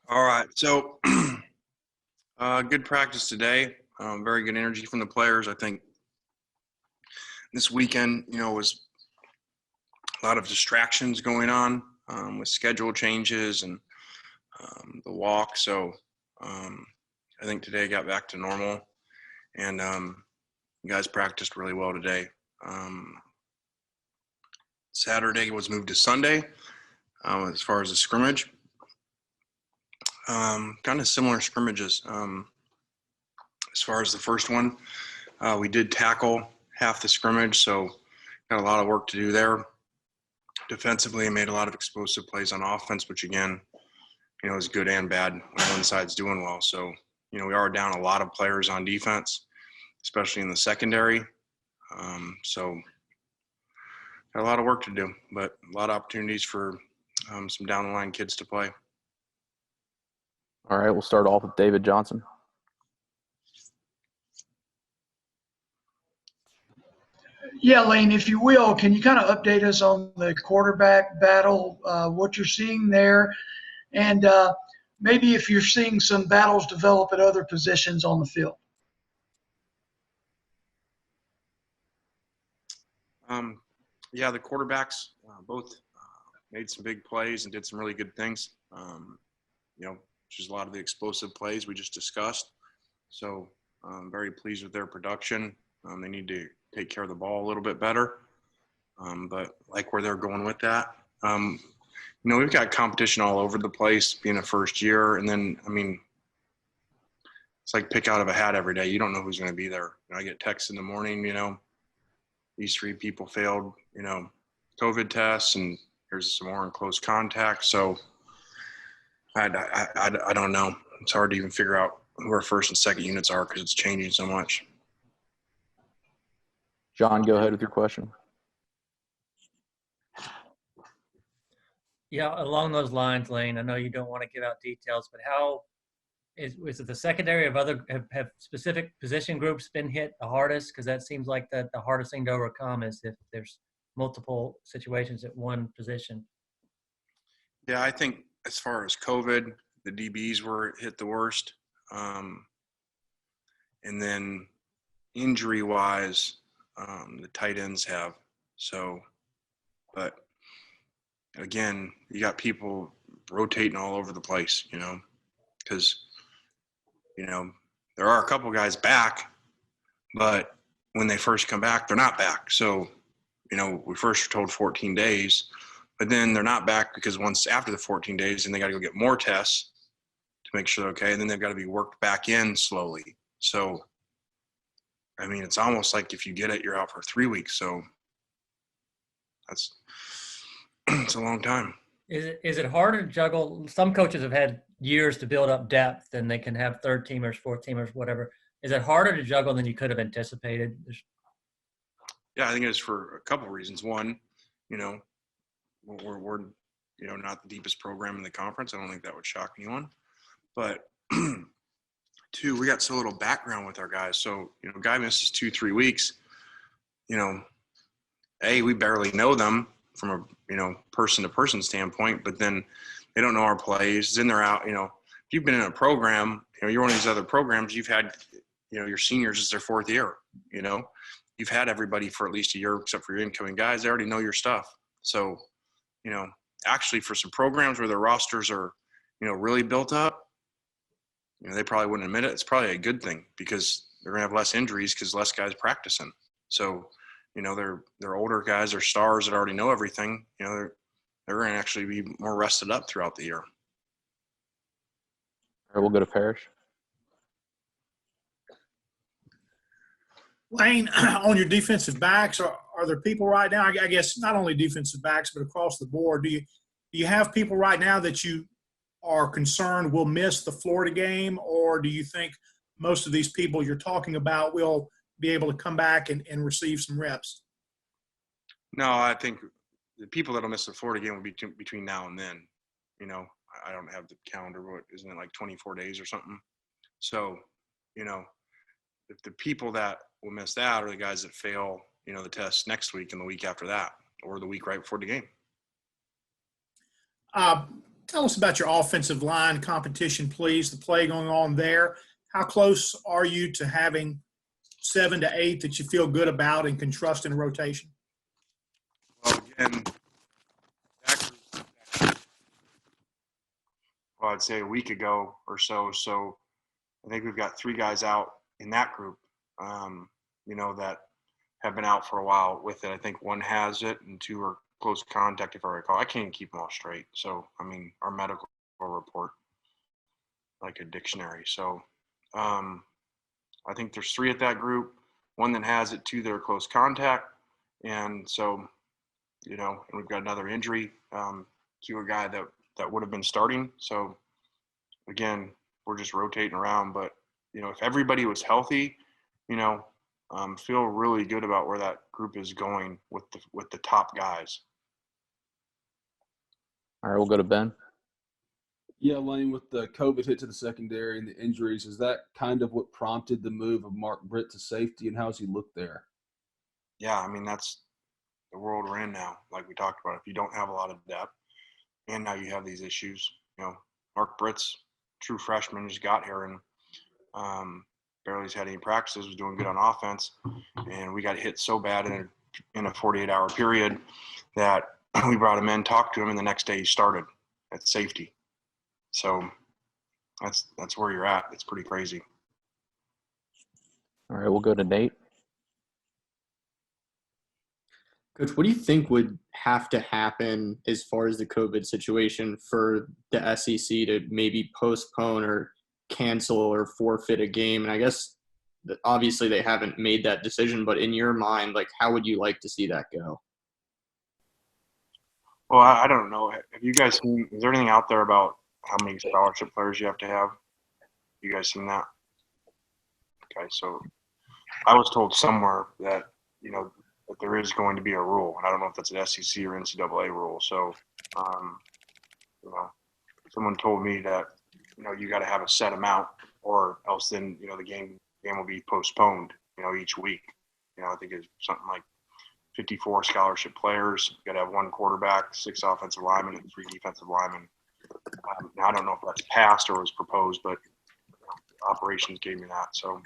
All right. So, good practice today. Very good energy from the players. I think this weekend, was a lot of distractions going on with schedule changes and the walk. So, I think today got back to normal, and you guys practiced really well today. Saturday was moved to Sunday as far as the scrimmage. Kind of similar scrimmages. As far as the first one, we did tackle half the scrimmage, so got a lot of work to do there. Defensively, I made a lot of explosive plays on offense, which again, is good and bad when one side's doing well. So, we are down a lot of players on defense, especially in the secondary. So got a lot of work to do, but a lot of opportunities for some down the line kids to play. All right, we'll start off with David Johnson. Yeah, Lane, if you will, can you kind of update us on the quarterback battle, what you're seeing there, and maybe if you're seeing some battles develop at other positions on the field? Yeah, the quarterbacks both made some big plays and did some really good things. Which is a lot of the explosive plays we just discussed. So I'm very pleased with their production. They need to take care of the ball a little bit better, but like where they're going with that. We've got competition all over the place being a first year. And then, it's like pick out of a hat every day. You don't know who's going to be there. I get texts in the morning, these 3 people failed, COVID tests, and here's some more in close contact. So I don't know. It's hard to even figure out who our first and second units are because it's changing so much. John, go ahead with your question. Yeah, along those lines, Lane, I know you don't want to give out details, but how is it the secondary of have specific position groups been hit the hardest? Because that seems like the hardest thing to overcome is if there's multiple situations at one position. Yeah, I think as far as COVID, the DBs were hit the worst. And then injury-wise, the tight ends have. So, but again, you got people rotating all over the place, because, there are a couple guys back, but when they first come back, they're not back. So, we first were told 14 days, but then they're not back because once after the 14 days, then they got to go get more tests to make sure they're okay. And then they've got to be worked back in slowly. So, it's almost like if you get it, you're out for 3 weeks. So it's a long time. Is it harder to juggle? Some coaches have had years to build up depth and they can have third teamers, fourth teamers, whatever. Is it harder to juggle than you could have anticipated? Yeah, I think it's for a couple of reasons. One, we're not the deepest program in the conference. I don't think that would shock anyone. But 2, we got so little background with our guys. So, guy misses 2-3 weeks, we barely know them from a, person to person standpoint, but then they don't know our plays. Then they're out, if you've been in a program, you're one of these other programs, you've had, your seniors is their 4th year, you've had everybody for at least a year, except for your incoming guys. They already know your stuff. So, actually for some programs where their rosters are, really built up, they probably wouldn't admit it. It's probably a good thing because they're going to have less injuries because less guys practicing. So, they're older guys, they're stars that already know everything. They're going to actually be more rested up throughout the year. All right, we'll go to Parrish. Lane, on your defensive backs, are there people right now, I guess not only defensive backs, but across the board, do you have people right now that you are concerned will miss the Florida game, or do you think most of these people you're talking about will be able to come back and receive some reps? No, I think the people that'll miss the Florida game will be between now and then. I don't have the calendar. What isn't it, like 24 days or something? So, if the people that will miss that are the guys that fail, the test next week and the week after that, or the week right before the game. Tell us about your offensive line competition, please, the play going on there. How close are you to having 7 to 8 that you feel good about and can trust in a rotation? Well, again, I'd say a week ago or so. So I think we've got 3 guys out in that group, that have been out for a while with it. I think 1 has it and 2 are close contact, if I recall. I can't keep them all straight. So, our medical report, like a dictionary. So I think there's 3 at that group, 1 that has it, 2 that are close contact. And so, and we've got another injury to a guy that would have been starting. So again, we're just rotating around. But, if everybody was healthy, feel really good about where that group is going with the top guys. All right, we'll go to Ben. Yeah, Lane, with the COVID hit to the secondary and the injuries, is that kind of what prompted the move of Mark Britt to safety, and how's he look there? Yeah, that's the world we're in now. Like we talked about, if you don't have a lot of depth and now you have these issues, Mark Britt's true freshman, just got here and barely has had any practices, was doing good on offense. And we got hit so bad in a 48-hour period that we brought him in, talked to him, and the next day he started at safety. So that's where you're at. It's pretty crazy. All right, we'll go to Nate. Coach, what do you think would have to happen as far as the COVID situation for the SEC to maybe postpone or cancel or forfeit a game? And I guess obviously they haven't made that decision, but in your mind, how would you like to see that go? Well, I don't know. Have you guys seen, is there anything out there about how many scholarship players you have to have? You guys seen that? Okay, so I was told somewhere that, that there is going to be a rule, and I don't know if that's an SEC or NCAA rule. So, someone told me that, you got to have a set amount, or else then, the game will be postponed, each week. I think it's something like 54 scholarship players. You got to have 1 quarterback, 6 offensive linemen, and 3 defensive linemen. Now, I don't know if that's passed or was proposed, but operations gave me that. So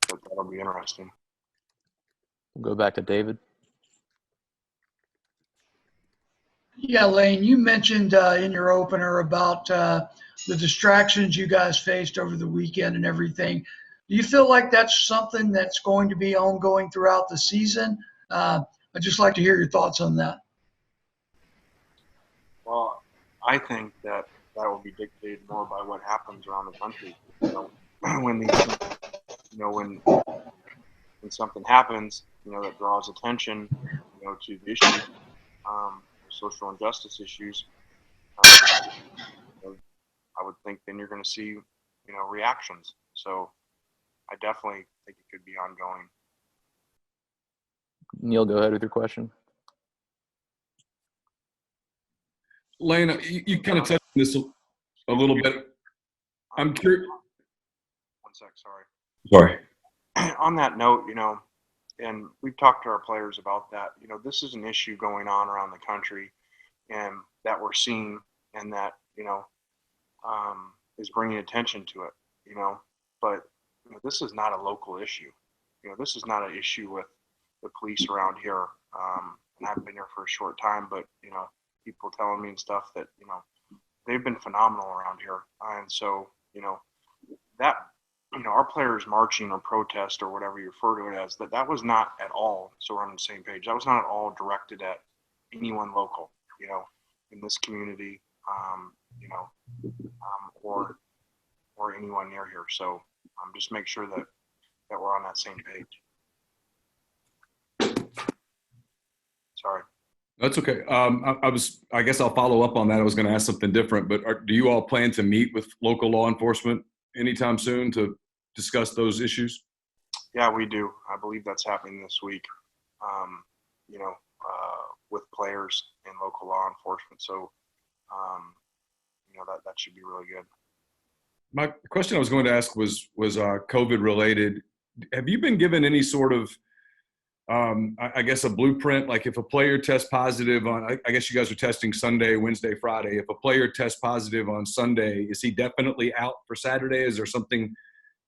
that'll be interesting. We'll go back to David. Yeah, Lane, you mentioned in your opener about the distractions you guys faced over the weekend and everything. Do you feel like that's something that's going to be ongoing throughout the season? I'd just like to hear your thoughts on that. Well, I think that will be dictated more by what happens around the country. When something happens, that draws attention, to the issues, social injustice issues, I would think then you're going to see, reactions. So I definitely think it could be ongoing. Neil, go ahead with your question. Lane, you kind of touched on this a little bit. I'm curious. 1 sec, sorry. Sorry. On that note, and we've talked to our players about that, this is an issue going on around the country and that we're seeing, and that, is bringing attention to it, but this is not a local issue. This is not an issue with the police around here. And I've been here for a short time, but, people telling me and stuff that, they've been phenomenal around here. And so, that, our players marching or protest or whatever you refer to it as, that was not at all, so we're on the same page, that was not at all directed at anyone local, in this community, or anyone near here. So just make sure that we're on that same page. Sorry. That's okay. I guess I'll follow up on that. I was going to ask something different, but do you all plan to meet with local law enforcement anytime soon to discuss those issues? Yeah, we do. I believe that's happening this week, with players and local law enforcement. So, that should be really good. My question I was going to ask was COVID related. Have you been given any sort of I guess a blueprint, like if a player tests positive on, I guess you guys are testing Sunday, Wednesday, Friday. If a player tests positive on Sunday, is he definitely out for Saturday? Is there something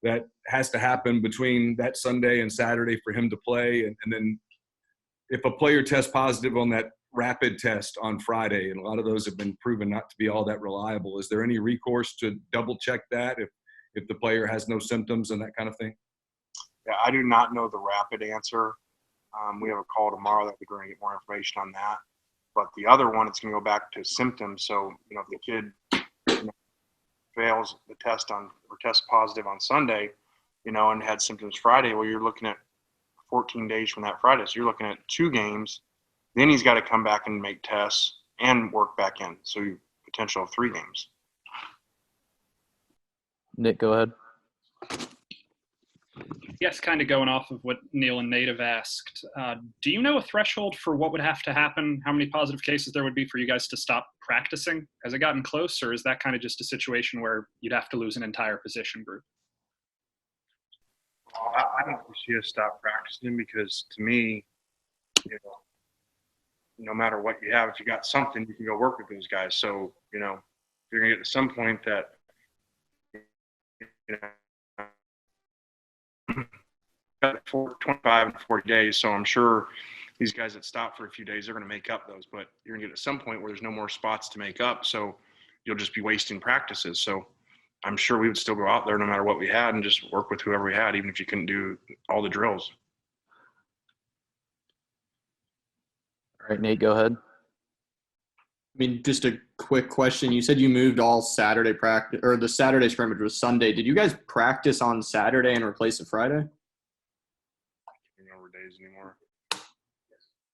that has to happen between that Sunday and Saturday for him to play? And then if a player tests positive on that rapid test on Friday, and a lot of those have been proven not to be all that reliable, is there any recourse to double check that if the player has no symptoms and that kind of thing? Yeah, I do not know the rapid answer. We have a call tomorrow that we're going to get more information on that. But the other one, it's going to go back to symptoms. So, you know, if the kid fails the test or tests positive on Sunday, you know, and had symptoms Friday, well, you're looking at 14 days from that Friday. So you're looking at 2 games. Then he's got to come back and make tests and work back in. So you potential of 3 games. Nick, go ahead. Yes, kind of going off of what Neil and Nate have asked. Do you know a threshold for what would have to happen, how many positive cases there would be for you guys to stop practicing? Has it gotten close, or is that kind of just a situation where you'd have to lose an entire position group? I don't see us stop practicing because to me, you know, no matter what you have, if you got something, you can go work with those guys. So, you know, you're going to get to some point that, you know, 25 and 40 days. So I'm sure these guys that stop for a few days, they're going to make up those, but you're going to get to some point where there's no more spots to make up. So you'll just be wasting practices. So I'm sure we would still go out there no matter what we had and just work with whoever we had, even if you couldn't do all the drills. All right, Nate, go ahead. I mean, just a quick question. You said you moved all Saturday practice, or the Saturday scrimmage was Sunday. Did you guys practice on Saturday and replace it Friday? I can't remember days anymore.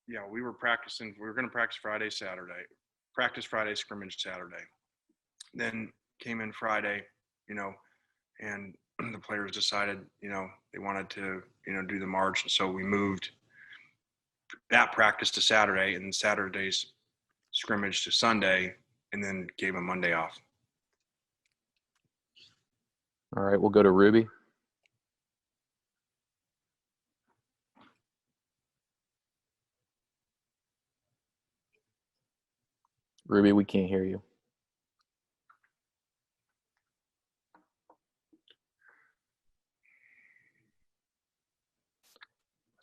Yeah, we were practicing. We were going to practice Friday, Saturday. Practice Friday, scrimmage Saturday. Then came in Friday, you know, and the players decided, you know, they wanted to, you know, do the march. And so we moved that practice to Saturday and Saturday's scrimmage to Sunday, and then gave them Monday off. All right, we'll go to Ruby. Ruby, we can't hear you.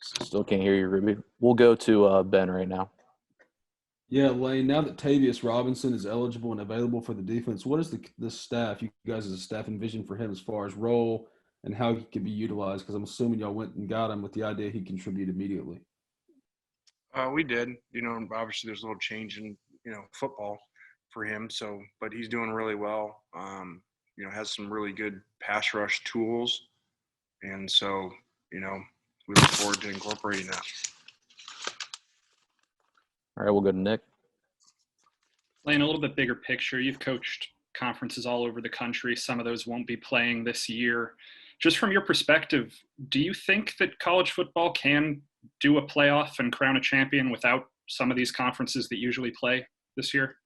Still can't hear you, Ruby. We'll go to Ben right now. Yeah, Lane, now that Tavius Robinson is eligible and available for the defense, what is the staff, you guys as a staff, envision for him as far as role and how he can be utilized? Because I'm assuming y'all went and got him with the idea he'd contribute immediately. We did, you know, obviously there's a little change in, you know, football for him. So, but he's doing really well. You know, has some really good pass rush tools. And so, you know, we look forward to incorporating that. All right, we'll go to Nick. Lane, a little bit bigger picture. You've coached conferences all over the country. Some of those won't be playing this year. Just from your perspective, do you think that college football can do a playoff and crown a champion without some of these conferences that usually play this year?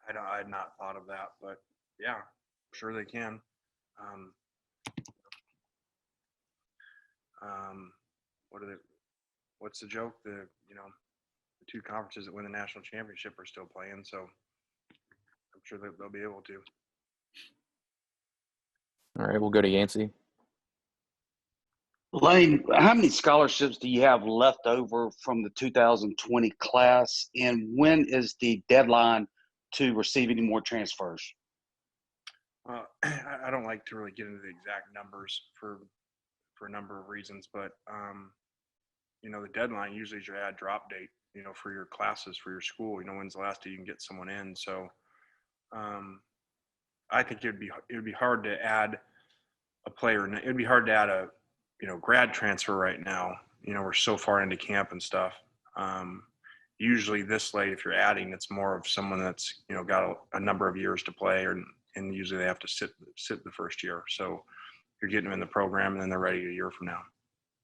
I had not thought of that, but yeah, I'm sure they can. What's the joke? You know, the 2 conferences that win the national championship are still playing, so I'm sure that they'll be able to. All right, we'll go to Yancey. Lane, how many scholarships do you have left over from the 2020 class, and when is the deadline to receive any more transfers? I don't like to really get into the exact numbers for a number of reasons, but you know, the deadline usually is your add drop date, you know, for your classes, for your school. You know, when's the last day you can get someone in. So I think it would be hard to add a player. It would be hard to add a, you know, grad transfer right now. You know, we're so far into camp and stuff. Usually this late, if you're adding, it's more of someone that's, you know, got a number of years to play, and usually they have to sit the first year. So you're getting them in the program and then they're ready a year from now.